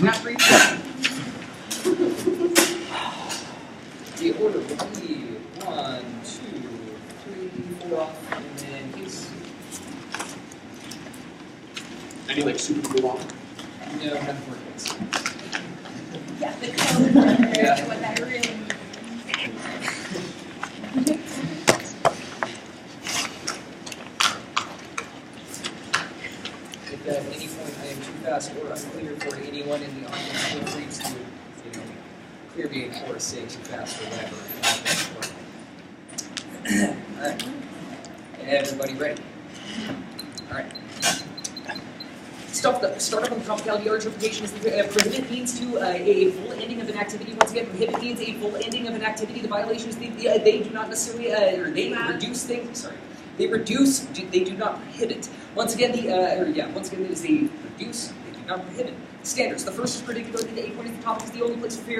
Not three. The order will be 1, 2, 3, 4 off, and then he's. Any like super cool on? No, not for kids. Yeah, the code compared to what that really means. If at any point I am too fast or unclear for anyone in the audience, feel free to, clear me or say too fast or whatever. Alright. Everybody ready? Alright. Start up on the topic. Our interpretation is that prohibit means to a full ending of an activity. Once again, prohibit means a full ending of an activity. The violation is they do not necessarily, or they reduce things. Sorry, they reduce. They do not prohibit. Once again, once again, it is they reduce. They do not prohibit. Standards. The first is predictable. The 8 point at the topic is the only place for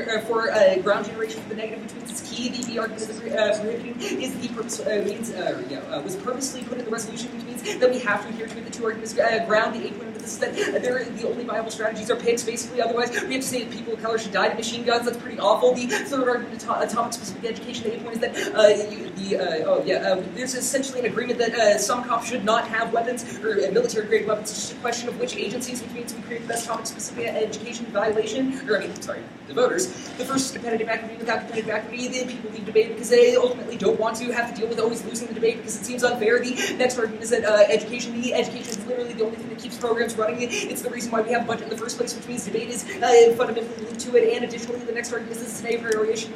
ground generation for the negative, which means it's key. The argument of prohibiting is the purpose was purposely put in the resolution, which means that we have to adhere to it. The two arguments ground. The 8 point of this is that they're the only viable strategies are pigs. Basically, otherwise we have to say that people of color should die to machine guns. That's pretty awful. The third argument, atomic specific education. The 8 point is that there's essentially an agreement that some cops should not have weapons or military grade weapons. It's just a question of which agencies, which means we create the best topic specific education violation, the voters. The first is competitive equity. Without competitive equity, then people leave debate because they ultimately don't want to have to deal with always losing the debate because it seems unfair. The next argument is that education is literally the only thing that keeps programs running. It's the reason why we have a budget in the first place, which means debate is fundamentally linked to it. And additionally, the next argument is this is an a priori issue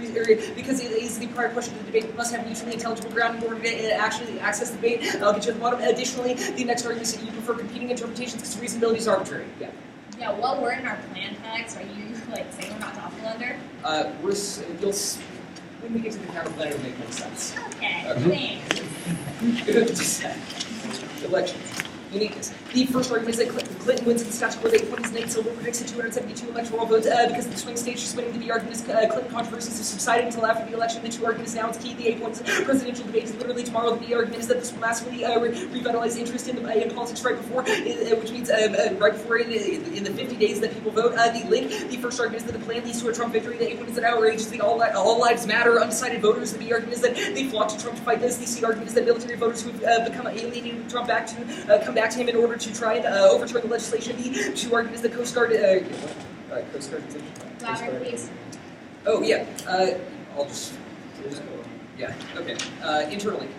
because it is the prior question of the debate. We must have mutually intelligible ground in order to actually access the debate. I'll get you at the bottom. Additionally, the next argument is that you prefer competing interpretations because reasonability is arbitrary. Yeah. Yeah, what word in our plan text are you saying we're not talking under? When we get to the counter plan, it'll make more sense. Okay. Thanks. Elections. Uniqueness. The first argument is that Clinton wins in the Scotch Court 8 points. Nate Silver predicts 272 electoral votes because the swing state is winning. The argument is Clinton controversies have subsided until after the election. The two arguments now it's key. The 8 points presidential debate is literally tomorrow. The argument is that this will massively revitalize interest in politics right before, which means right before in the 50 days that people vote. The link. The first argument is that the plan leads to a Trump victory. The 8 points is that outrageous. The all lives matter. Undecided voters. The argument is that they flock to Trump to fight this. The C argument is that military voters who have become alienated with Trump back to come back to him in order to try and overturn the legislation. The two arguments that Coast Guard please. Oh yeah, I'll just yeah, okay. Internally.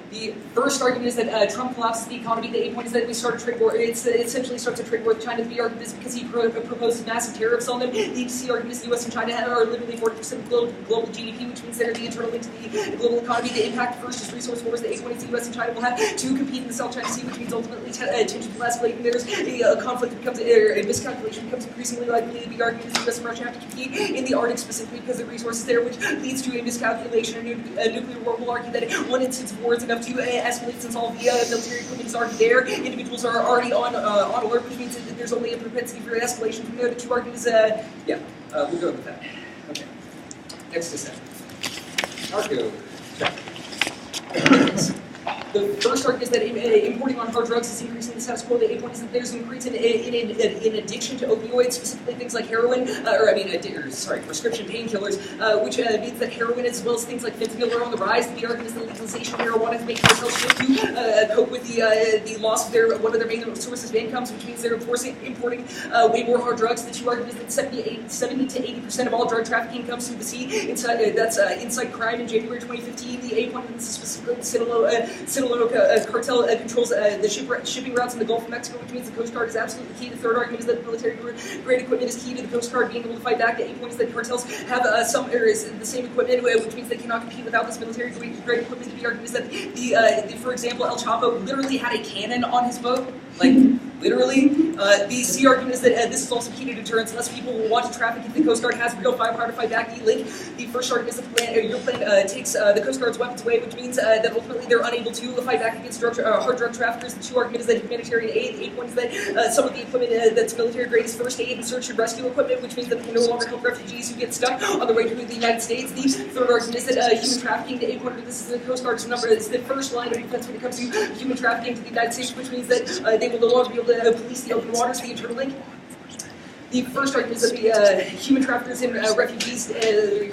The first argument is that Trump collapses the economy. The 8 point is that we start a trade war. It essentially starts a trade war with China. The B argument is because he proposes massive tariffs on them. The C argument is the U.S. and China are literally 40% of global GDP, which means they're the internal link to the global economy. The impact first is resource wars. The 8 point is the U.S. and China will have to compete in the South China Sea, which means ultimately tensions will escalate. And there's a conflict that becomes a miscalculation becomes increasingly likely. The B argument is the U.S. and Russia have to compete in the Arctic specifically because the resources there, which leads to a miscalculation. A nuclear war will argue that one instance of war is enough to escalate since all the military equipment is already there. Individuals are already on alert, which means that there's only a propensity for escalation from there. The two arguments, we'll go with that. Okay. Next is that. Narco. The first argument is that importing on hard drugs is increasing the status quo. The 8 point is that there's an increase in addiction to opioids, specifically things like heroin, prescription painkillers, which means that heroin as well as things like fentanyl are on the rise. The argument is that legalization of marijuana is making cartels shift to cope with the loss of one of their main sources of incomes, which means they're importing way more hard drugs. The two arguments that 70 to 80% of all drug trafficking comes through the sea. Inside crime in January 2015. The 8 point is specifically the Sinaloa cartel controls the shipping routes in the Gulf of Mexico, which means the Coast Guard is absolutely key. The third argument is that military-grade equipment is key to the Coast Guard being able to fight back. The 8 point is that cartels have some areas the same equipment, which means they cannot compete without this military-grade equipment. The argument is that for example, El Chapo literally had a cannon on his boat, like literally. The C argument is that this is also key to deterrence. Less people will want to traffic if the Coast Guard has real firepower to fight back. The link. The first argument is that your plan takes the Coast Guard's weapons away, which means that ultimately they're unable to fight back against hard drug traffickers. The two argument is that humanitarian aid. The 8 point is that some of the equipment that's military grade is first aid and search and rescue equipment, which means that we can no longer help refugees who get stuck on the way to the United States. The third argument is that human trafficking. The 8 point, this is the Coast Guard's number. It's the first line of defense when it comes to human trafficking to the United States, which means that they will no longer be able to police the open waters. The internal link. The first argument is that the human traffickers and refugees,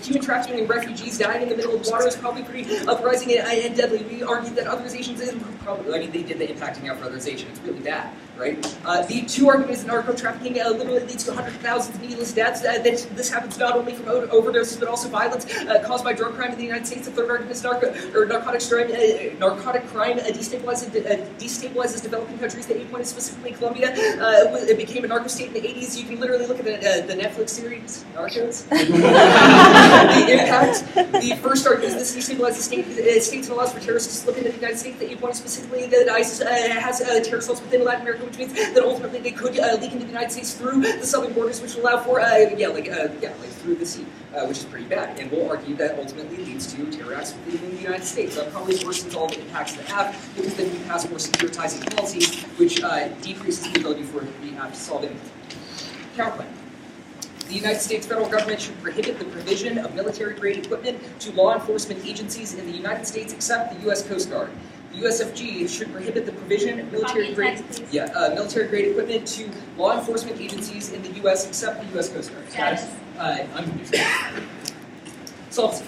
human trafficking and refugees dying in the middle of water is probably pretty uprising and deadly. We argue that authorizations is probably, I mean, they did the impacting out for authorization. It's really bad, right? The two arguments in narco trafficking literally leads to hundreds of thousands of needless deaths. This happens not only from overdoses but also violence caused by drug crime in the United States. The third argument is narcotic crime destabilizes developing countries. The 8 point is specifically Colombia. It became a narco state in the 80s. You can literally look at the Netflix series Narcos. The impact. The first argument is this destabilizes states and allows for terrorists to slip into the United States. The 8 point is specifically that ISIS has terror cells within Latin America, which means that ultimately they could leak into the United States through the southern borders, which will allow for through the sea, which is pretty bad. And we'll argue that ultimately leads to terror acts within the United States. Probably worsens all the impacts that have, because then we pass more securitizing policies, which decreases the ability for the app to solve anything. Counterpoint. The United States federal government should prohibit the provision of military-grade equipment to law enforcement agencies in the United States except the U.S. Coast Guard. The USFG should prohibit the provision of military-grade equipment to law enforcement agencies in the U.S. except the U.S. Coast Guard. Yes. Unconditional. Solves.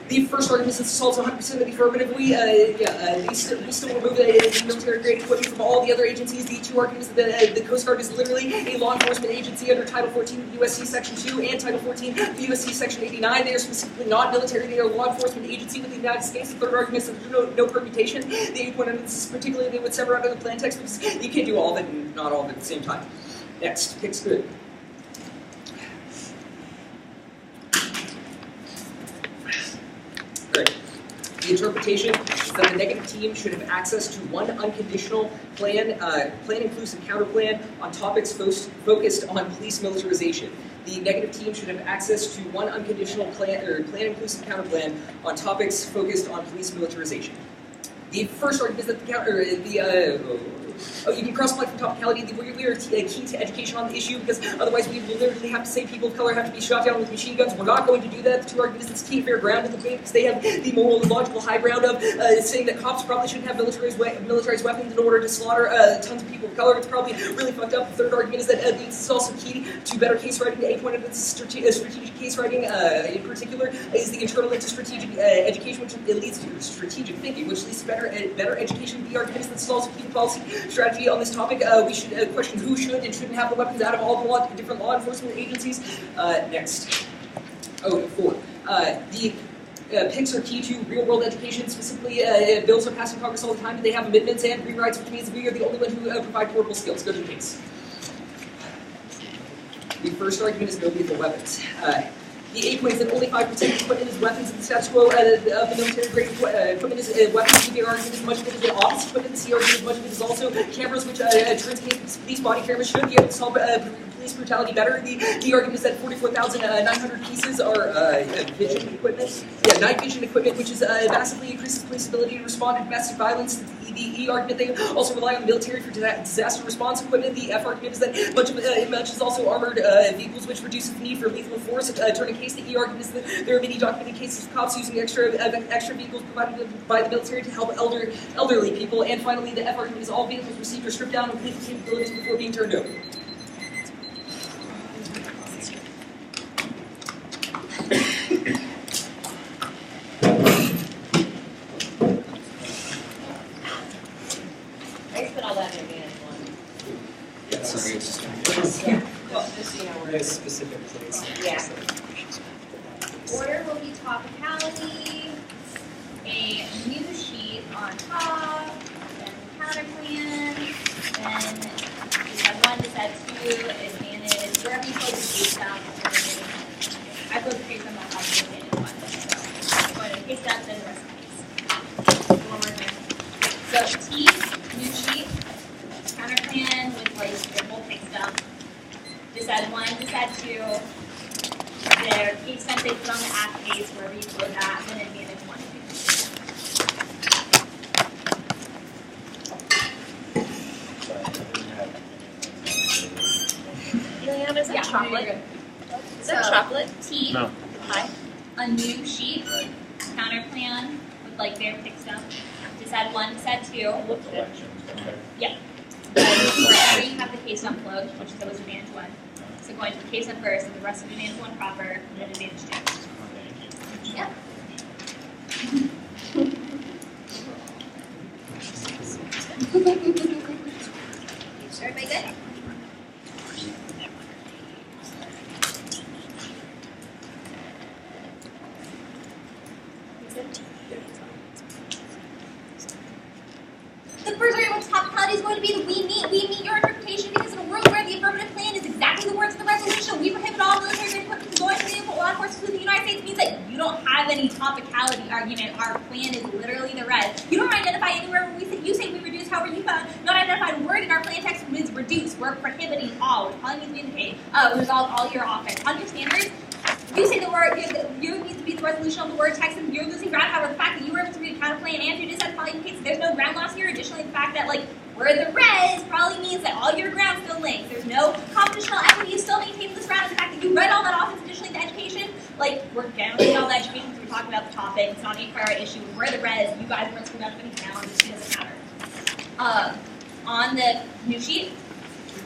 The first argument is assaults 100% of the affirmative. We still remove the military-grade equipment from all the other agencies. The two arguments that the Coast Guard is literally a law enforcement agency under Title 14 of USC Section 2 and Title 14 of USC Section 89. They are specifically not military. They are a law enforcement agency with the United States. The third argument is that there's no permutation. The 8 point under this is particularly they would sever out of the plan text because you can't do all of it and not all of it at the same time. Next, picks good. The interpretation is that the negative team should have access to one unconditional plan inclusive counterplan on topics focused on police militarization. The negative team should have access to one unconditional plan inclusive counterplan on topics focused on police militarization. The first argument is that you can cross-apply from topicality. We are key to education on the issue because otherwise we will literally have to say people of color have to be shot down with machine guns. We're not going to do that. The two arguments it's key fair ground in the debate because they have the moral and logical high ground of saying that cops probably shouldn't have militarized weapons in order to slaughter tons of people of color. It's probably really fucked up. The third argument is that this is also key to better case writing. The 8 point of strategic case writing in particular is the internal into strategic education, which leads to strategic thinking, which leads to better education. The argument is that this is also key to policy strategy on this topic. We should question who should and shouldn't have the weapons out of all the different law enforcement agencies. Next. 4. The PICs are key to real-world education. Specifically, bills are passed in Congress all the time, but they have amendments and rewrites, which means we are the only one who provide portable skills. Go to the PICs. The first argument is no lethal weapons. The 8 point is that only 5% of the equipment is weapons in the status quo of the military-grade equipment is weapons. The argument is much of it is office equipment. The C argument is much of it is also cameras, which turns police body cameras should be able to solve police brutality better. The argument is that 44,900 pieces are vision equipment. Yeah, night vision equipment, which is massively increases police ability to respond to domestic violence. The E argument, they also rely on the military for disaster response equipment. The F argument is that much is also armored vehicles, which reduces the need for lethal force. Turning case, the E argument is that there are many documented cases of cops using extra vehicles provided by the military to help elderly people. And finally, the F argument is all vehicles received or stripped down with lethal capabilities before being turned over. Specific place. Yeah. Order will be topicality, a new sheet on top, then counter plan, then we have 1 to set 2, advantage, wherever you close the case down, I close the case down, I'll have the advantage 1. So go ahead and case down, then the rest of the case. One more thing. So T, new sheet, counter plan. say put on the app case, wherever you put that, then advantage 1. Juliana, is that Yeah, chocolate? Is that So, chocolate? T, No. hi, a new sheet, counter plan with like their pick stuff. Just add 1, just add 2. Yep. Wherever you have the case upload, which is always advantage 1. So going to the case up first, and the rest of advantage 1 proper, and then advantage 2. Yep. Everybody good? The first variable topicality is going to be that we meet your interpretation because in a world where the affirmative plan is exactly the words of the resolution, we prohibit all military equipment from going to the law enforcement of the United States means that you don't have any topicality argument. Our plan is literally the res. You don't identify anywhere where you say we reduce, however you found not identified a word in our plan text means reduce. We're prohibiting all, which probably means we indicate resolve all your offense. On your standards, you say the word, you need to be the resolution of the word text, and you're losing ground. However, the fact that you were able to read a counter plan and you just said probably indicates that there's no ground loss here. Additionally, the fact that like we're the res probably means that all your ground still links. There's no computational equity. You still maintain this ground. And the fact that you read all that offense, additionally, the education, like we're getting all the education because we're talking about the topic. It's not a priority issue. We're the res. You guys weren't screwed up any down. It doesn't matter. On the new sheet.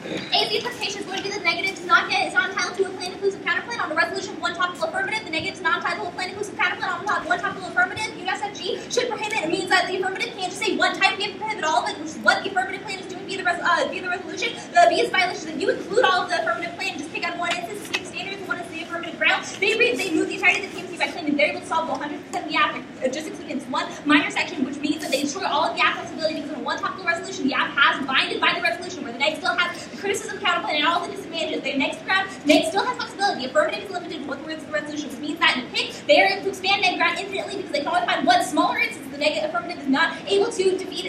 A, the interpretation is going to be that the negative is not entitled to a plan inclusive counterplan. On the resolution, 1 topical affirmative, the negative is not entitled to a plan inclusive counterplan. On the top, 1 topical affirmative, USFG should prohibit. It means that the affirmative can't just say one type, we have to prohibit all of it, which is what the affirmative plan is doing via the resolution. The B is violation that you include all of the affirmative plan and just pick out one instance, same standards, and one is the affirmative ground. They move the entirety of the PMC by claiming they're able to solve 100% of the app, just including this one minor section, which means that they destroy all of the app flexibility because in 1 topical resolution, the app has binded by the resolution, where the neg still has the criticism counterplan and all the disadvantages. The next ground, neg still has flexibility. The affirmative is limited to what the words of the resolution, which means that in pick, they are able to expand neg ground infinitely because they can only find one smaller instance the negative affirmative is not able to defeat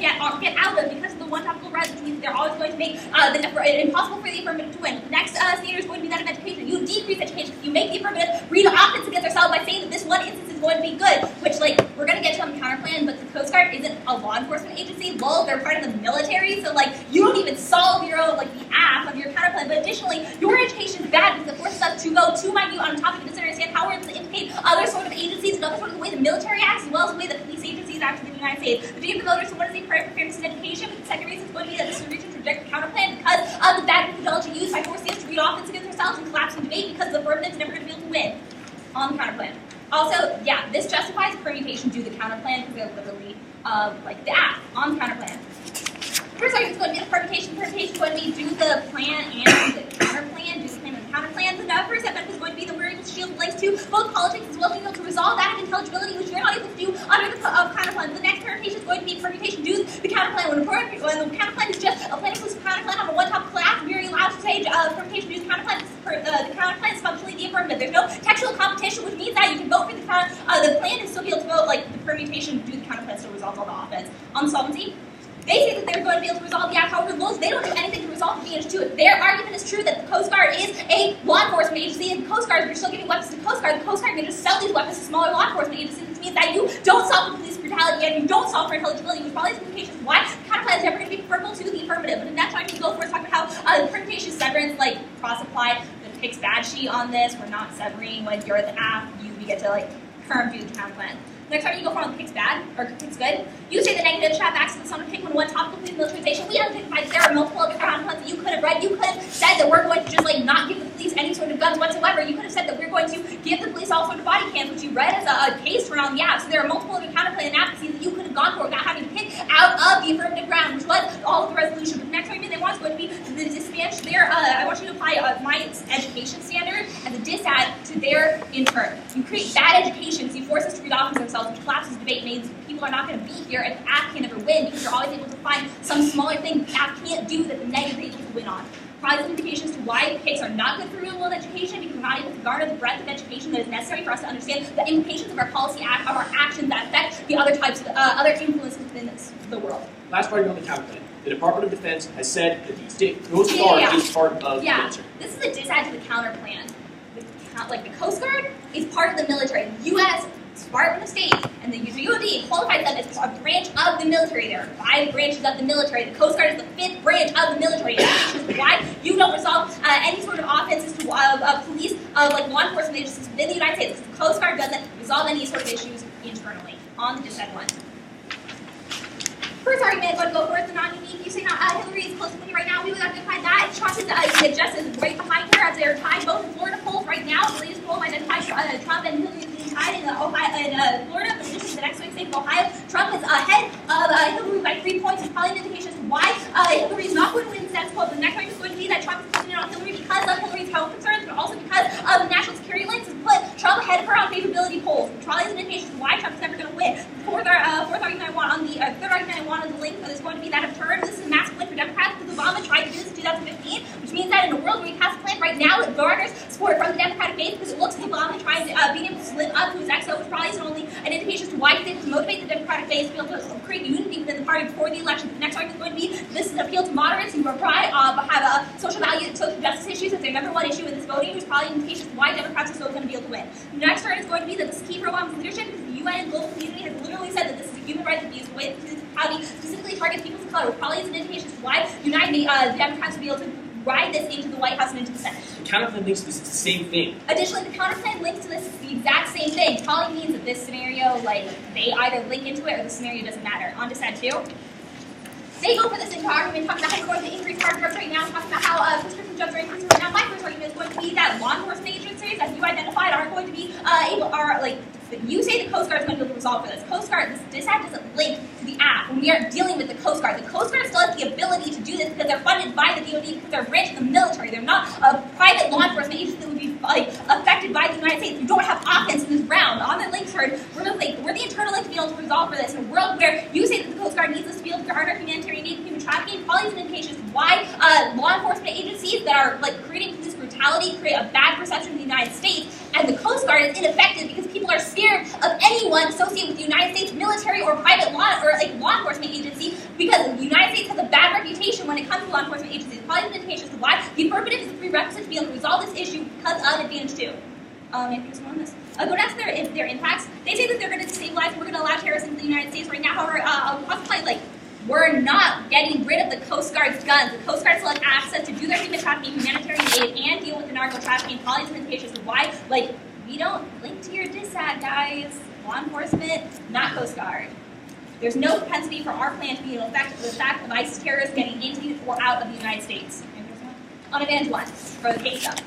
get out of because of the 1 topical res, which means they're always going to make it impossible for the affirmative to win. The next standard is going to be that of education. You decrease education because you make the affirmative read offense against ourselves by saying that this one instance is going to be good, which like we're going to get to on the counter plan, but the Coast Guard isn't a law enforcement agency. Lol, they're part of the military, so like you don't even solve your own like the app of your counter plan. But additionally, your education is bad because it forces us to go too minute on a topic and understand how we're able to implicate other sort of agencies and other sort of the way the military acts as well as the way the police agencies act in the United States. The duty of the voters, so what is the prayer for fairness in education? But the second reason is going to be that this is a reason to reject the counter plan because of the bad methodology used by forcing us to read offense against ourselves and collapsing debate because the affirmative is never going to be able to win on the counter plan. Also, yeah, this justifies permutation due to the counter plan because they're literally like the app on the counter plan. First argument is going to be the permutation. Permutation is going to be do the plan and do the counter plan, do the plan and the counter plan. The first step is going to be that we're able to shield links to both politics as well as being able to resolve that intelligibility, which you're not able to do under the counter plan. The next permutation is going to be permutation do the counter plan. When the counter plan is just a plan inclusive counter plan on a one topic class, we're allowed to say permutation do the counter plan. The counter plan is functionally the affirmative. There's no textual competition, which means that you can vote for the plan and still be able to vote like the permutation do the counter plan still resolves all the offense. On solvency, they say that they're going to be able to resolve the act. However, they don't do anything to resolve the advantage to it. Their argument is true that the Coast Guard is a law enforcement agency, and the Coast Guard, if you're still giving weapons to the Coast Guard can just sell these weapons to smaller law enforcement agencies, which means that you don't solve the police brutality and you don't solve for intelligibility, which probably is the implications why the counterplan is never going to be preferable to the affirmative. But in that time, you go for it, talk about how the permutation severance, like cross-apply the picks bad sheet on this. We're not severing when you're the app. We get to like perm do the counterplan. Next time you go for on the picks bad, or picks good, you say the negative trap access to someone pick when 1 topical police militarization. We identified that there are multiple other ground plans that you could have read. You could have said that we're going to just like not give the police any sort of guns whatsoever. You could have said that we're going to give the police all sort of body cams, which you read as a case around the app. So there are multiple other counterplay and advocacy that you could have gone for without having to pick out of the affirmative ground, which was all of the resolution. But the next argument they want is going to be the disadvantage there. I want you to apply my education standard as a disad to their intern. You create bad education, so you force us to read off of themselves, which collapses debate means people are not going to be here and the app can never win because you're always able to find some smaller thing the app can't do that the negative is able to win on. Positive indications to why picks are not good for real world education because we're not able to garner the breadth of education that is necessary for us to understand the implications of our policy of our actions that affect the other types of other influences within the world. Last argument on the counter plan. The Department of Defense has said that the Coast Guard is part of the answer. This is a disad to the counter plan. The the Coast Guard is part of the military. The U.S. Department of State and the DoD qualifies them as a branch of the military. There are 5 branches of the military. The Coast Guard is the 5th branch of the military. Which is why you don't resolve any sort of offenses to police, like law enforcement agencies within the United States. The Coast Guard doesn't resolve any sort of issues internally on the dissent one. First argument, I'm going to go first, the non-unique. You say Hillary is close to winning right now. We would identify that. Trump is just as right behind her as they're tied both in Florida polls right now. The latest poll identifies Trump and Hillary being tied in Florida, but this is the next swing state of Ohio. Trump is ahead of Hillary by 3 points. It's probably an indication as to why Hillary is not going to win the status quo. The next argument is going to be that Trump is putting it on Hillary because of Hillary's health concerns, but also because of the national security links has put Trump ahead of her on favorability polls. It probably is an indication as to why Trump is never going to win. The fourth argument I want on the third argument I want on the link is going to be that of turn. This is a massive win for Democrats because Obama tried to do this in 2015, which means that in a world where he has a plan right now, it garners support from the Democratic base because it looks like Obama trying to being able to live up to his XO, which probably isn't only an indication as to why he's able to motivate the Democratic base to be able to create unity within the party before the election. The next argument is going to be this is an appeal to moderates who are have social value and social justice issues as their number one issue in this voting, which is probably an indication as to why Democrats are still going to be able to win. The next argument is going to be that this is key for Obama's leadership because the UN and global community has literally said that this is a human rights abuse. The way how he specifically targets people of color, which probably is an indication as to why Democrats will be able to ride this into the White House and into the Senate. The counterplan links to this is the same thing. Additionally, the counterplan links to this is the exact same thing. Probably means that this scenario, they either link into it or the scenario doesn't matter. On to set 2. They go for this into argument, talking about how we're going to increase hard drugs right now, talking about how prescription drugs are increasing right now. My first argument is going to be that law enforcement agencies, as you identified, aren't going to be you say the Coast Guard is going to be able to resolve for this. Coast Guard, this act doesn't link to the app when we are dealing with the Coast Guard. The Coast Guard still has the ability to do this because they're funded by the DoD because they're a branch of the military. They're not a private law enforcement agency that would be affected by the United States. We don't have offense in this round. On the links heard, we're the internal link to be able to resolve for this. In a world where you say that the Coast Guard needs us to be able to garner humanitarian aid and human trafficking, probably is an indication as to why law enforcement agencies that are creating police brutality create a bad perception of the United States, and the Coast Guard is ineffective because people are scared of anyone associated with the United States military or private law enforcement agency because the United States has a bad reputation when it comes to law enforcement agencies. Probably an indication as to why the affirmative is a prerequisite to be able to resolve this issue because of Advantage 2. I think it's on this. Go down to their impacts. They say that they're going to destabilize and we're going to allow terrorists into the United States right now. However, we're not getting rid of the Coast Guard's guns. The Coast Guard still has access to do their human trafficking, humanitarian aid, and deal with the narco trafficking. Probably is an indication as to why, we don't link to your dissad, guys. Law enforcement, not Coast Guard. There's no propensity for our plan to be able to affect the fact of ISIS terrorists getting into or out of the United States. On Advantage 1, for the case stuff.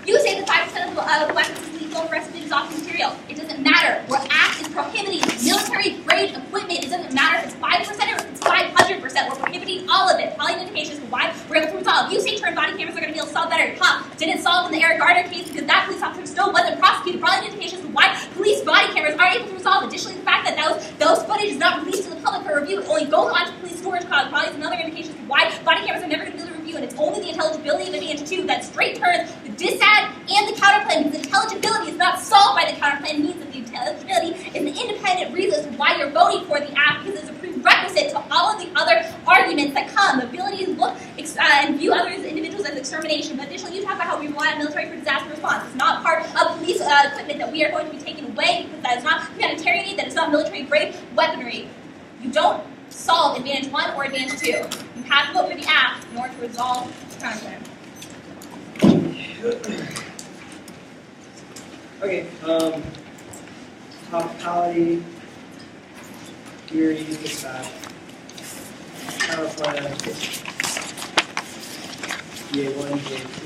You say that 5% of the weapons is lethal, the rest of it is often material. It doesn't matter. Our act is prohibiting military-grade equipment. It doesn't matter if it's 5% or if it's 500%. We're prohibiting all of it. Probably an indication as to why we're able to resolve. You say turn body cameras are going to be able to solve better. Didn't solve in the Eric Garner case because that police officer still wasn't prosecuted. Probably an indication as to why police body cameras aren't able to resolve. Additionally, the fact that those footage is not released to the public for review, it only goes onto police storage cloud. Probably is another indication as to why body cameras are never going to be able to review, and it's only the intelligibility of Advantage 2 that straight turns the dissad and the counterplan. Because the intelligibility is not solved by the counterplan. It means that the intelligibility is an independent reason as to why you're voting for the app because it's a prerequisite to all of the other arguments that come. The ability to look and view other individuals as extermination. But additionally, you talk about how we rely on military for disaster response. It's not part of police equipment that we are going to be taking away because that is not humanitarian aid, that is not military-grade weaponry. You don't solve Advantage 1 or Advantage 2. You have to vote for the app in order to resolve the counterplan. Okay, topicality, theory, dispatch, counterplan, DA1, DA2.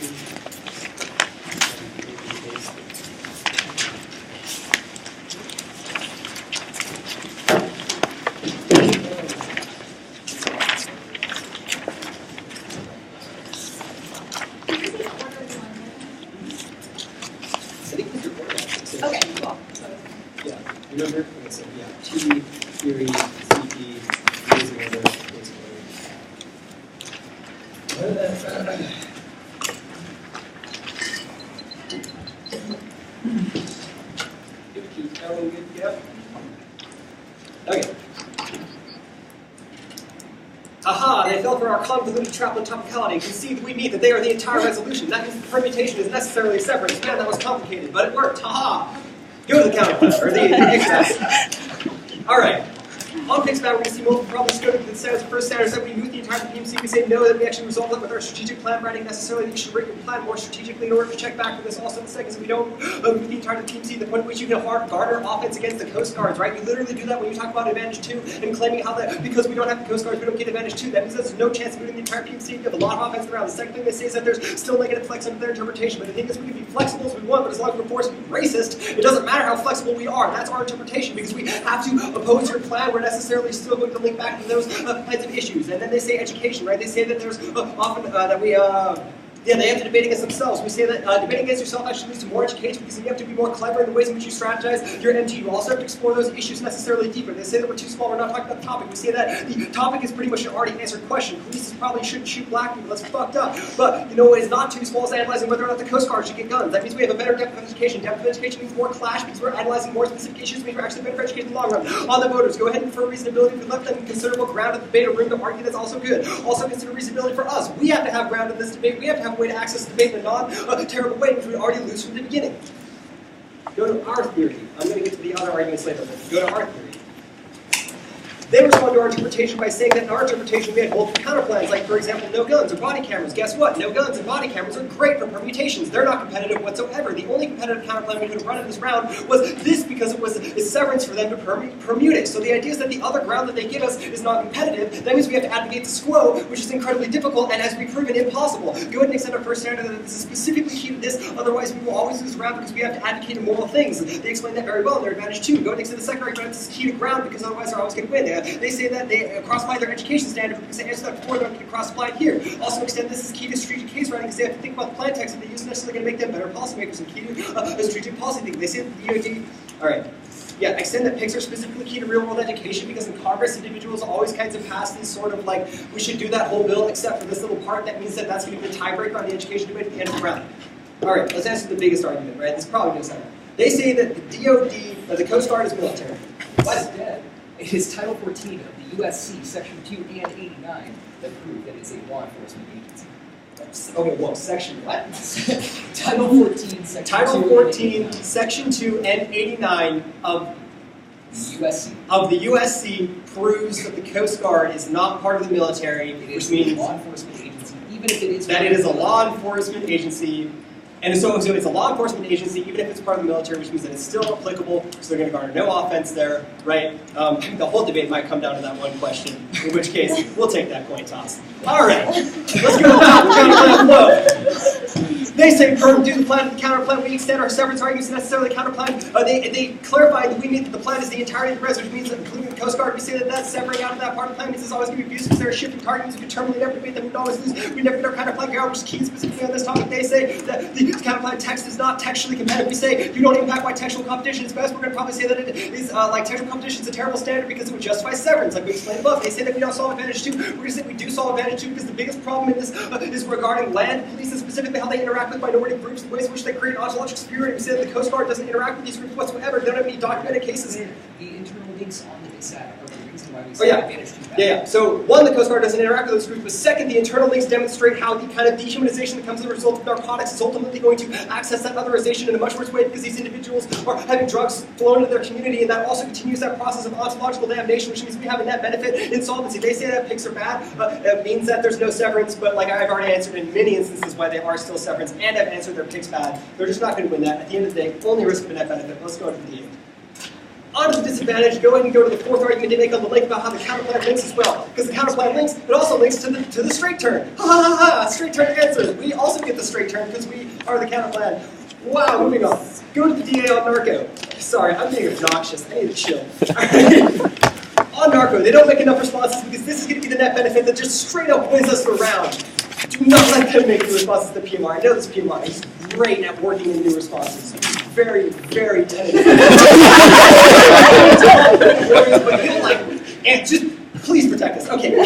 Okay, cool. Yeah, remember? Okay, so yeah, T, theory, CP, phasing order, phasing order. Okay. Haha, they fell for our convoluted trap on topicality. Concede we meet that they are the entire resolution. That means the permutation is necessarily separate. Man, that was complicated, but it worked. Haha. Go to the counterplan, or the XS. Alright. On PIXBAT, we're going to see multiple problems go to the status. First status that we move the entire PMC. We say no, that we actually resolve it with our strategic plan writing. Necessarily, you should write your plan more strategically in order to check back for this. Also, the second is we don't move the entire PMC, the point at which you can garner offense against the Coast Guards, right? You literally do that when you talk about advantage 2 and claiming how that because we don't have the Coast Guards, we don't get advantage 2. That means there's no chance of moving the entire PMC. You have a lot of offense around. The second thing they say is that there's still negative flex under their interpretation. But the thing is, we can be flexible as we want, but as long as we're forced to be racist, it doesn't matter how flexible we are. That's our interpretation because we have to oppose your plan. We're necessarily still going to link back to those kinds of issues. And then they say education, right? They say that there's often that we they have to debate against themselves. We say that debating against yourself actually leads to more education because you have to be more clever in the ways in which you strategize your MG. You also have to explore those issues necessarily deeper. They say that we're too small, we're not talking about the topic. We say that the topic is pretty much an already answered question. Police probably shouldn't shoot black people, that's fucked up. But, you know, what is not too small is analyzing whether or not the Coast Guard should get guns. That means we have a better depth of education. Depth of education means more clash because we're analyzing more specific issues, means we're actually better educated in the long run. On the voters, go ahead and for reasonability, if we left them considerable ground at the debate or room to argue, that's also good. Also consider reasonability for us. We have to have ground in this debate. We have to have a way to access the debate in a non-terrible way, which we already lose from the beginning. Go to our theory. I'm going to get to the other arguments later, but go to our theory. They respond to our interpretation by saying that in our interpretation we had multiple counterplans, like for example, no guns or body cameras. Guess what? No guns and body cameras are great for permutations. They're not competitive whatsoever. The only competitive counterplan we could have run in this round was this because it was a severance for them to permute it. So the idea is that the other ground that they give us is not competitive. That means we have to advocate the SQUO, which is incredibly difficult and has to be proven impossible. Go ahead and extend our first standard that this is specifically key to this, otherwise we will always lose ground because we have to advocate immoral things. They explain that very well in their advantage too. Go ahead and extend the second argument, this is key to ground because otherwise they're always going to win. They say that they cross-apply their education standard because they answer that before they're going to cross-applied here. Also extend this is key to strategic case writing because they have to think about the plan text that they use necessarily going to make them better policymakers and key to a strategic policy thinking. They say that the DOD, alright, yeah, extend that PICs are specifically key to real-world education because in Congress individuals always kinds of pass these sort of like, we should do that whole bill except for this little part that means that that's going to be the tiebreaker on the education debate at the end of the round. Alright, let's answer the biggest argument, right? This is probably going to sound. They say that the DOD, the Coast Guard is military. What is dead? It is Title 14 of the USC, Section 2 and 89, that prove that it's a law enforcement agency. Okay, well, section what? Title 14, Section 2. Title 14, Section 2 and 89 of the USC proves that the Coast Guard is not part of the military, which means a law enforcement agency, even if it is that it is a law enforcement agency. And so it's a law enforcement agency, even if it's part of the military, which means that it's still applicable, so they're going to garner no offense there, right? The whole debate might come down to that one question, in which case, we'll take that coin toss. All right, let's go back. They say, do the plan to the counterplan. We extend our severance arguments to necessarily counterplan. They clarify that we mean that the plan is the entirety of the rest, which means that including the Coast Guard, we say that that's severing out of that part of the plan means it's always going to be abused because there are shifting targets. We determine we never debate that we would always lose. We never get our counterplan ground, which is key specifically on this topic. They say that the counterplan text is not textually competitive. We say you don't impact why textual competition is best. We're going to probably say that it is like textual competition is a terrible standard because it would justify severance, like we explained above. They say that we don't solve advantage 2. We're going to say we do solve advantage 2 because the biggest problem in this is regarding land police and specifically how they interact with minority groups, the ways in which they create ontological superiority. We say that the Coast Guard doesn't interact with these groups whatsoever. They don't have any documented cases. The internal links on the DSAT are the reason why we say advantage 2. Yeah. So one, the Coast Guard doesn't interact with those groups, but second, the internal links demonstrate how the kind of dehumanization that comes as a result of narcotics is ultimately going to access that otherization in a much worse way because these individuals are having drugs flown into their community, and that also continues that process of ontological damnation, which means we have a net benefit in solvency. They say that PICs are bad, it means that there's no severance, but like I've already answered in many instances why they are still severance, and I've answered their PICs bad. They're just not going to win that. At the end of the day, only risk of a net benefit. Let's go to the end. On to the disadvantage, go ahead and go to the fourth argument they make on the link about how the counterplan links as well. Because the counterplan links, it also links to the straight turn. Ha ha ha ha! Straight turn answers. We also get the straight turn because we are the counterplan. Wow, moving on. Go to the DA on narco. Sorry, I'm being obnoxious. I need to chill. On narco, they don't make enough responses because this is going to be the net benefit that just straight up wins us around. Do not let them make the responses to PMR. I know this PMR. He's great at working in new responses. Very, very tentative. But he'll like, and just please protect us. Okay. All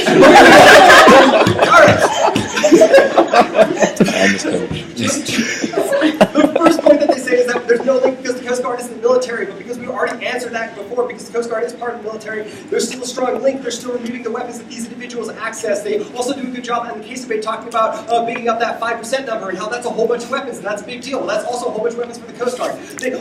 right. The first point that they say is that there's no link because the Coast Guard is in the military, but because we already answered that before, because the Coast Guard is part of the military, there's still a strong link. They're still removing the weapons that these individuals access. They also do a good job in the case debate talking about bigging up that 5% number and how that's a whole bunch of weapons, and that's a big deal. Well, that's also a whole bunch of weapons for the Coast Guard.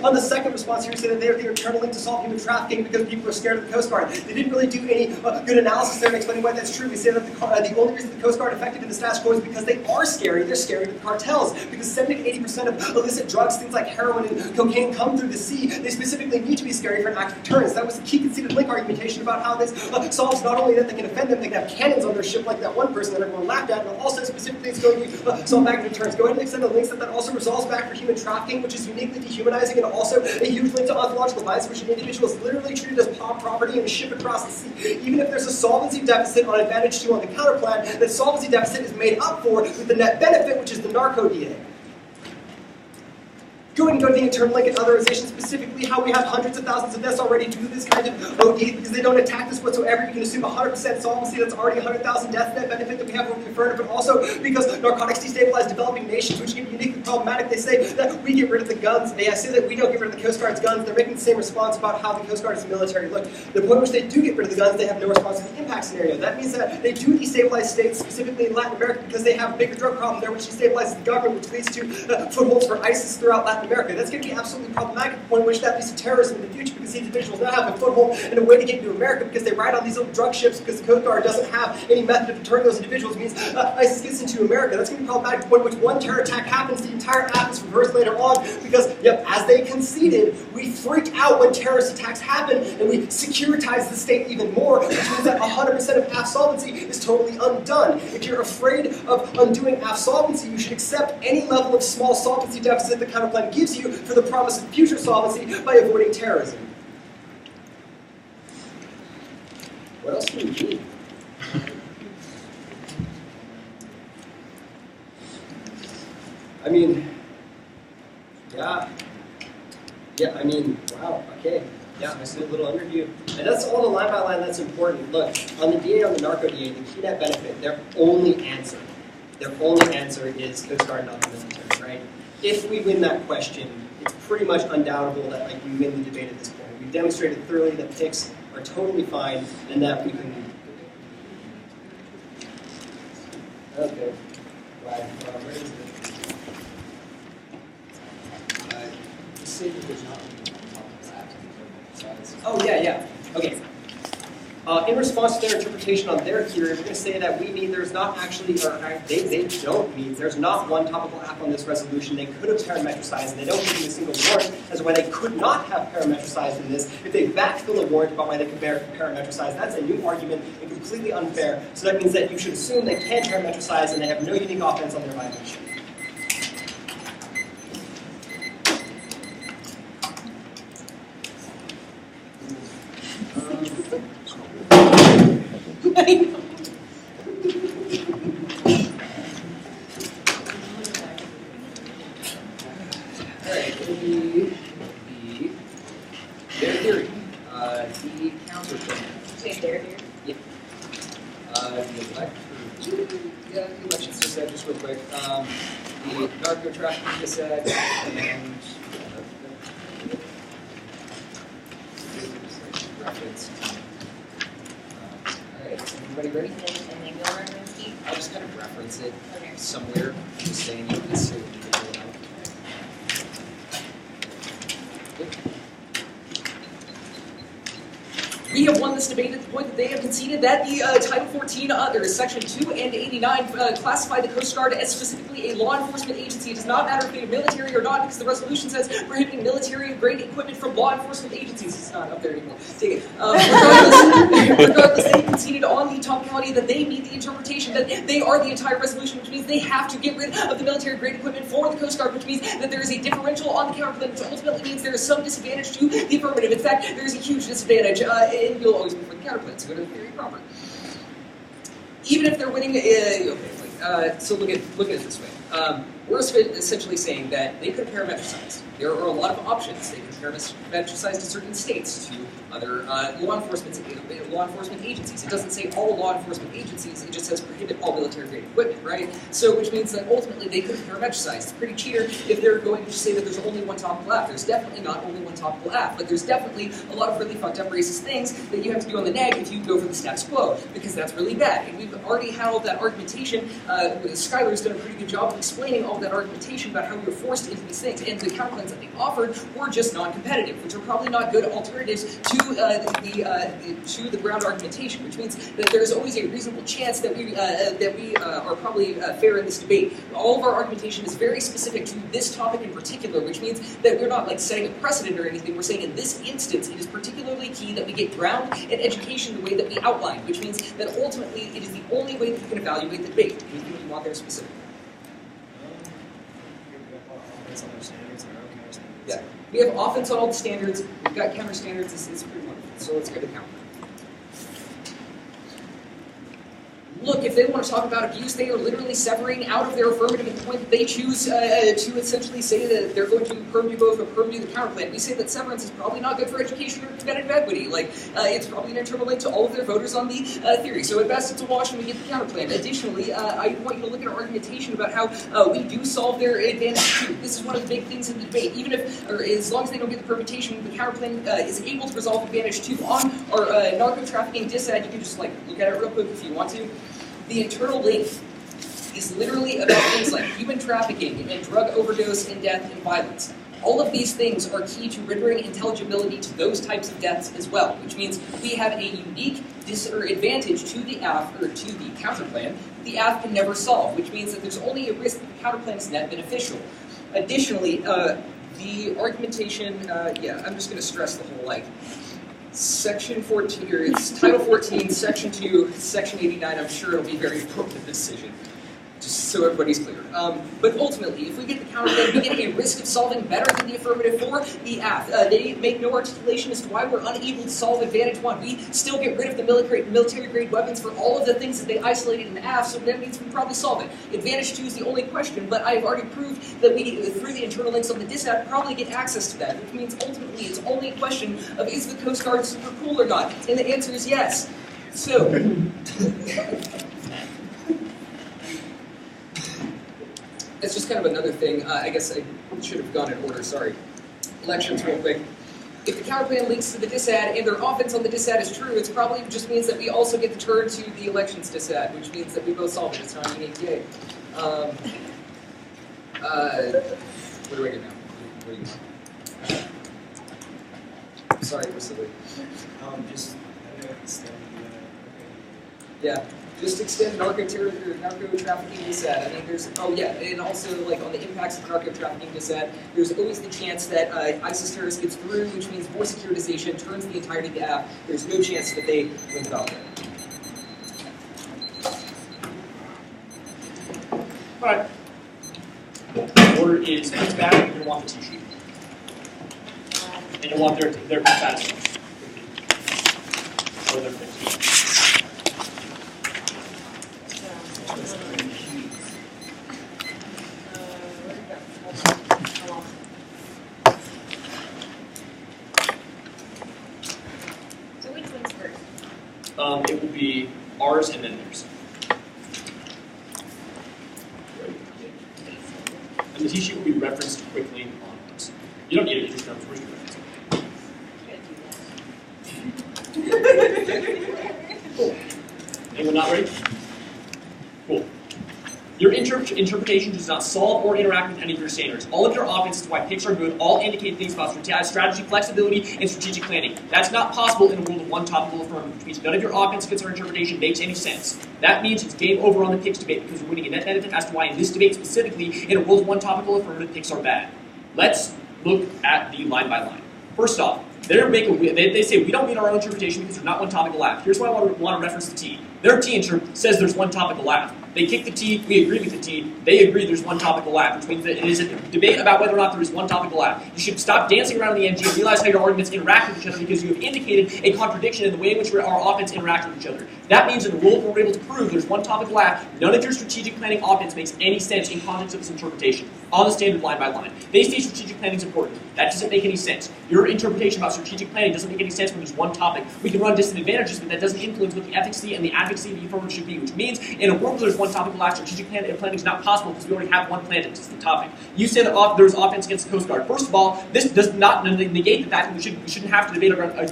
On the second response here, say that they are the internal link to solve human trafficking because people are scared of the Coast Guard. They didn't really do any good analysis there and explaining why that's true. We say that the only reason the Coast Guard effective in the status quo is because they are scary. They're scary to the cartels because 70 to 80% of illicit drugs, things like heroin and cocaine, come through the sea. They specifically need to be scary for an act of deterrence. That was the key conceded link argumentation about how this solves not only that they can defend them, they can have cannons on their ship like that one person that everyone laughed at, but also specifically it's going to solve back deterrence. Go ahead and extend the links that also resolves back for human trafficking, which is uniquely dehumanizing, and also a huge link to ontological violence, which an individual is literally treated as property and shipped across the sea. Even if there's a solvency deficit on advantage 2 on the counterplan, that solvency deficit is made up for with the net benefit, which is the narco DA. Going to the internal link and otherization, specifically how we have hundreds of thousands of deaths already due to this kind of OD because they don't attack this whatsoever. You can assume 100% solvency. That's already 100,000 death net benefit that we have over the Inferno, but also because narcotics destabilize developing nations, which can be uniquely problematic. They say that we get rid of the guns. They say that we don't get rid of the Coast Guard's guns. They're making the same response about how the Coast Guard is military. Look, the point at which they do get rid of the guns, they have no response to the impact scenario. That means that they do destabilize states, specifically in Latin America, because they have a bigger drug problem there, which destabilizes the government, which leads to footholds for ISIS throughout Latin America. That's going to be absolutely problematic at the point at which that leads to terrorism in the future because these individuals now have a foothold and a way to get into America because they ride on these little drug ships because the Coast Guard doesn't have any method of deterring those individuals. It means ISIS gets into America. That's going to be problematic at the point at which one terror attack happens, the entire app is reversed later on because, yep, as they conceded, we freak out when terrorist attacks happen and we securitize the state even more, which means that 100% of AF solvency is totally undone. If you're afraid of undoing AF solvency, you should accept any level of small solvency deficit the counterplan gives you for the promise of future solvency by avoiding terrorism. What else do we need? I mean, wow, okay. Yeah, I see a little underview. And that's all the line by line that's important. Look, on the DA, on the narco DA, the key net benefit, their only answer is Coast Guard, not the military, right? If we win that question, it's pretty much undoubtable that we win the debate at this point. We've demonstrated thoroughly that picks are totally fine and that we can. Okay. Right. Where is it? Oh yeah. Okay. In response to their interpretation on their theory, we're going to say that there's not one topical app on this resolution. They could have parametricized, and they don't give you a single warrant as to why they could not have parametricized in this. If they backfill a warrant about why they could parametricize, that's a new argument and completely unfair. So that means that you should assume they can parametricize and they have no unique offense on their violation. I know. Alright, their theory. The counterpoint. Say their theory. Yeah. The elections just real quick. The narco trafficking dissent and reference. Alright, everybody ready? And then go over and keep. I'll just kind of reference it Okay. somewhere, just saying you can see it. We have won this debate at the point that they have conceded that the Title 14, or Section 2 and 89 classify the Coast Guard as specifically a law enforcement agency. It does not matter if they are military or not, because the resolution says prohibiting military-grade equipment from law enforcement agencies. It's not up there anymore. Take it. Regardless, they conceded on the totality that they meet the interpretation that they are the entire resolution, which means they have to get rid of the military-grade equipment for the Coast Guard, which means that there is a differential on the counterplan, which ultimately means there is some disadvantage to the affirmative. In fact, there is a huge disadvantage. And you'll always be for the counterplan, so go to the theory proper. Even if they're winning, so look at it this way. We're essentially saying that they could have parametricized. There are a lot of options. They could have parametricized to certain states, to other law enforcement agencies. It doesn't say all law enforcement agencies, it just says prohibit all military-grade equipment, right? So, which means that ultimately they could have parametricized. It's pretty cheater if they're going to say that there's only one topical app. There's definitely not only one topical app, but there's definitely a lot of really fucked up racist things that you have to do on the neg if you go for the status quo, because that's really bad. And we've already had all that argumentation. Skylar's done a pretty good job of explaining all that argumentation about how we were forced into these things, and the counterclaims that they offered were just non-competitive, which are probably not good alternatives to the ground argumentation, which means that there's always a reasonable chance that we are probably fair in this debate. All of our argumentation is very specific to this topic in particular, which means that we're not like setting a precedent or anything. We're saying in this instance it is particularly key that we get ground and education the way that we outlined, which means that ultimately it is the only way that you can evaluate the debate. Anything you want there specifically. Yeah, we have offense on all the standards. We've got counter standards. It's pretty wonderful. So let's go to counter. Look, if they want to talk about abuse, they are literally severing out of their affirmative at the point that they choose to essentially say that they're going to perm do both or perm do the counterclaim. We say that severance is probably not good for education or competitive equity. Like, it's probably an internal link to all of their voters on the theory. So at best, it's a wash and we get the counterclaim. Additionally, I want you to look at our argumentation about how we do solve their advantage too. This is one of the big things in the debate. Even if, or as long as they don't get the permutation, the counterclaim is able to resolve advantage too. On our narco-trafficking disad, you can just like look at it real quick if you want to. The internal link is literally about things like human trafficking and drug overdose and death and violence. All of these things are key to rendering intelligibility to those types of deaths as well, which means we have a unique advantage to the AF, or to the counterclaim, the AF can never solve, which means that there's only a risk that the counterclaim is net beneficial. Additionally, the argumentation, yeah, I'm just going to stress the whole, like, Section 14, or it's Title 14, Section 2, Section 89, I'm sure it'll be very important in the decision, just so everybody's clear. But ultimately, if we get the counterclaim, we get a risk of solving better than the affirmative for the AF. They make no articulation as to why we're unable to solve Advantage 1. We still get rid of the military-grade weapons for all of the things that they isolated in the AF, so that means we probably solve it. Advantage 2 is the only question, but I've already proved that we, through the internal links on the DISAD, probably get access to that, which means ultimately it's only a question of is the Coast Guard super cool or not, and the answer is yes. So, that's just kind of another thing. I guess I should have gone in order, sorry. Elections real quick. If the counterclaim links to the DISAD and their offense on the DISAD is true, it probably just means that we also get the turn to the elections DISAD, which means that we both solve it. It's not an APA. What do I get now? What do you want? Sorry, we're silly. Just, I don't know, extend Yeah. Just extend narco-trafficking DISAD. I mean, there's, oh yeah, and also like on the impacts of narco-trafficking DISAD, there's always the chance that ISIS terrorist gets through, which means more securitization turns the entirety of the app. There's no chance that they win it out there. All right. The order is it's bad, you're going to want the T-sheet. And you'll want their status. Or their fixed. It will be ours and then theirs. And the T-sheet will be referenced quickly on this. You don't need it, you just remember where's your reference. Cool. Anyone not ready? Cool. Your interpretation does not solve or interact with any of your standards. All of your offenses, why picks are good, all indicate things about strategy, flexibility, and strategic planning. That's not possible in a world of one topical affirmative, which means none of your offense fits our interpretation makes any sense. That means it's game over on the picks debate because we're winning a net benefit as to why in this debate specifically, in a world of one topical affirmative, picks are bad. Let's look at the line by line. First off, they say we don't mean our own interpretation because there's not one topical laugh. Here's why I want to reference the T. Their T says there's one topical laugh. They kick the T, we agree with the T, they agree there's one topical lab, which means that it is a debate about whether or not there is one topical lab. You should stop dancing around the NG and realize how your arguments interact with each other because you have indicated a contradiction in the way in which our offense interacts with each other. That means in the world where we're able to prove there's one topical lab, none of your strategic planning offense makes any sense in context of this interpretation. On the standard line by line. They say strategic planning is important. That doesn't make any sense. Your interpretation about strategic planning doesn't make any sense when there's one topic. We can run disadvantages, but that doesn't influence what the efficacy and the advocacy of the affirmative should be, which means in a world where there's one topic lab, strategic planning is not possible because we already have one plan to the topic. You say that there's offense against the Coast Guard. First of all, this does not negate the fact that we shouldn't have to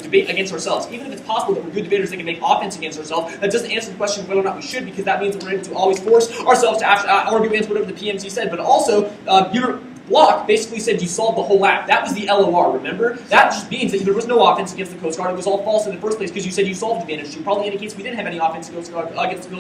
debate against ourselves. Even if it's possible that we're good debaters that can make offense against ourselves, that doesn't answer the question of whether or not we should, because that means that we're able to always force ourselves to argue against whatever the PMC said. But also, your block basically said you solved the whole app. That was the LOR, remember? That just means that there was no offense against the Coast Guard. It was all false in the first place because you said you solved advantage. It probably indicates we didn't have any offense against the Coast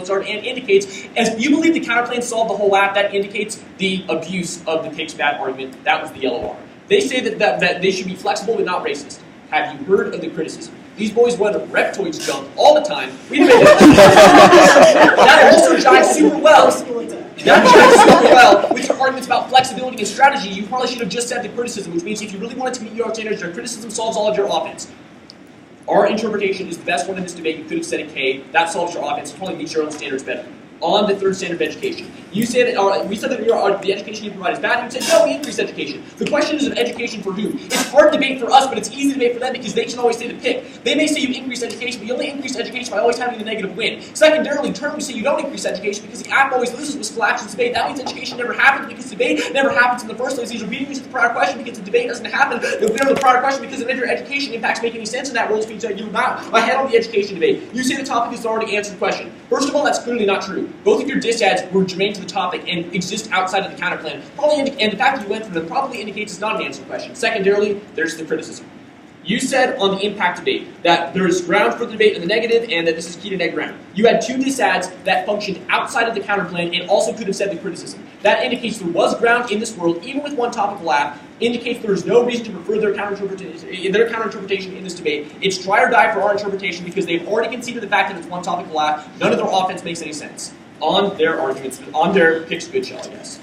Guard, and indicates, as you believe the counterplan solved the whole app, that indicates the abuse of the Pig's Bad argument. That was the LOR. They say that they should be flexible but not racist. Have you heard of the criticism? These boys run a reptoids jump all the time. That also jives super well. That jives super well with your arguments about flexibility and strategy. You probably should have just said the criticism, which means if you really wanted to meet your standards, your criticism solves all of your offense. Our interpretation is the best one in this debate. You could have said a K. That solves your offense. It probably meets your own standards better. On the third standard of education. You say that we said that the education you provide is bad. You said no, we increase education. The question is of education for who? It's hard debate for us, but it's easy debate for them because they can always say the pick. They may say you increase education, but you only increase education by always having the negative win. Secondarily, terms say you don't increase education because the app always loses with collapse debate. That means education never happens because debate never happens in the first place. These are beating you to the prior question because the debate doesn't happen. The winner of the prior question because none of your education impacts make any sense in that role speech that you're not ahead on the education debate. You say the topic is already answered the question. First of all, that's clearly not true. Both of your disads were germane to the topic and exist outside of the counterplan. And the fact that you went through them probably indicates it's not an answer question. Secondarily, there's the criticism. You said on the impact debate that there is ground for the debate in the negative and that this is key to neg ground. You had two disads that functioned outside of the counterplan and also could have said the criticism. That indicates there was ground in this world, even with one topic lab, indicates there is no reason to prefer their counterinterpretation in this debate. It's try or die for our interpretation because they've already conceded the fact that it's one topic lab. None of their offense makes any sense. On their arguments, on their picks good shell, I guess.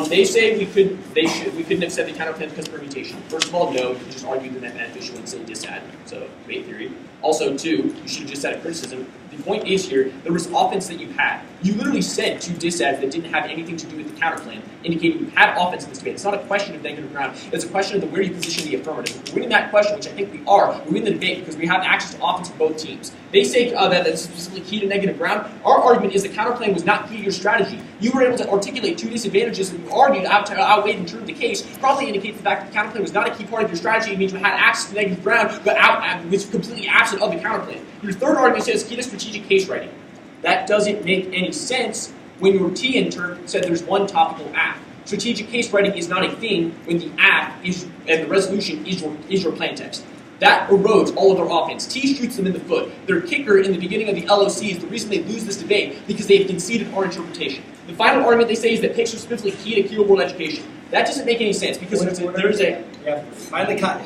They say we couldn't have said the counterplan because of permutation. First of all, no, you can just argue the net beneficial and say disad. So debate theory. Also, two, you should have just said a criticism. The point is here, there was offense that you had. You literally said two disads that didn't have anything to do with the counterplan, indicating you had offense in this debate. It's not a question of negative ground. It's a question of where you position the affirmative. If we're winning that question, which I think we are, we win the debate because we have access to offense for both teams. They say that it's specifically key to negative ground. Our argument is the counterplan was not key to your strategy. You were able to articulate two disadvantages that you argued outweighed and proved the case. Probably indicates the fact that the counterplan was not a key part of your strategy. It means you had access to negative ground, but was completely absent of the counterplan. Your third argument says key to strategic case writing. That doesn't make any sense when your T intern said there's one topical app. Strategic case writing is not a thing when the app is and the resolution is your plan text. That erodes all of their offense. T shoots them in the foot. Their kicker in the beginning of the LOC is the reason they lose this debate because they've conceded our interpretation. The final argument they say is that picks are specifically key to real world education. That doesn't make any sense because there's a... Yeah, finally cut.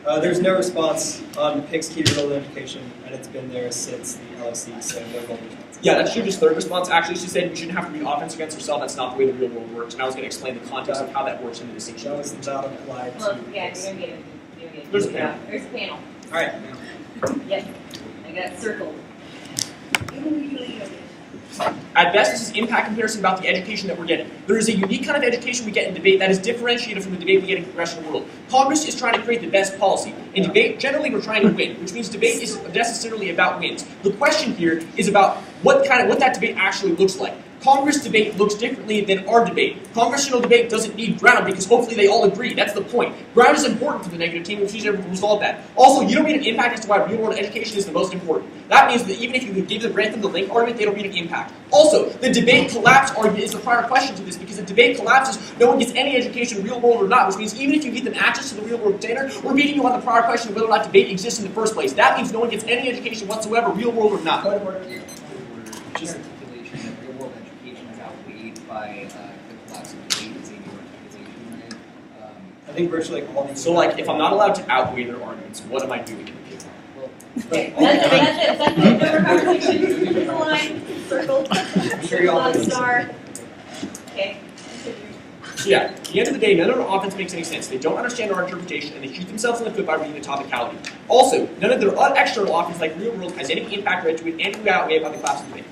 There's no response on PIC's key to real world education, and it's been there since the LOC, so no response. Yeah, that's Judy's third response. Actually, she said we shouldn't have to read offense against ourselves. That's not the way the real world works. And I was going to explain the context of how that works in the distinction. That was not applied to... Well, yeah, you're going to get it. There's a panel. There's a panel. All right. Yep. I got it circled. At best, this is impact comparison about the education that we're getting. There is a unique kind of education we get in debate that is differentiated from the debate we get in the congressional world. Congress is trying to create the best policy. In debate, generally we're trying to win, which means debate is necessarily about wins. The question here is about what that debate actually looks like. Congress debate looks differently than our debate. Congressional debate doesn't need ground because hopefully they all agree. That's the point. Ground is important for the negative team, which means everyone resolve that. Also, you don't need an impact as to why real world education is the most important. That means that even if you grant them the link argument, they don't need an impact. Also, the debate collapse argument is the prior question to this because the debate collapses, no one gets any education real world or not, which means even if you give them access to the real world standard, we're beating you on the prior question of whether or not debate exists in the first place. That means no one gets any education whatsoever, real world or not. Just articulation that real world education is outweighed by the collapse of debate is a new articulation, right? I think virtually all these... So, like, if I'm not allowed to outweigh their arguments, what am I doing? Well, That's it. That's the conversation. The line circled. day, none of our offense makes any sense. They don't understand our interpretation, and they shoot themselves in the foot by reading the topicality. Also, none of their external offense, like real world, has any impact or any way about the class of domain.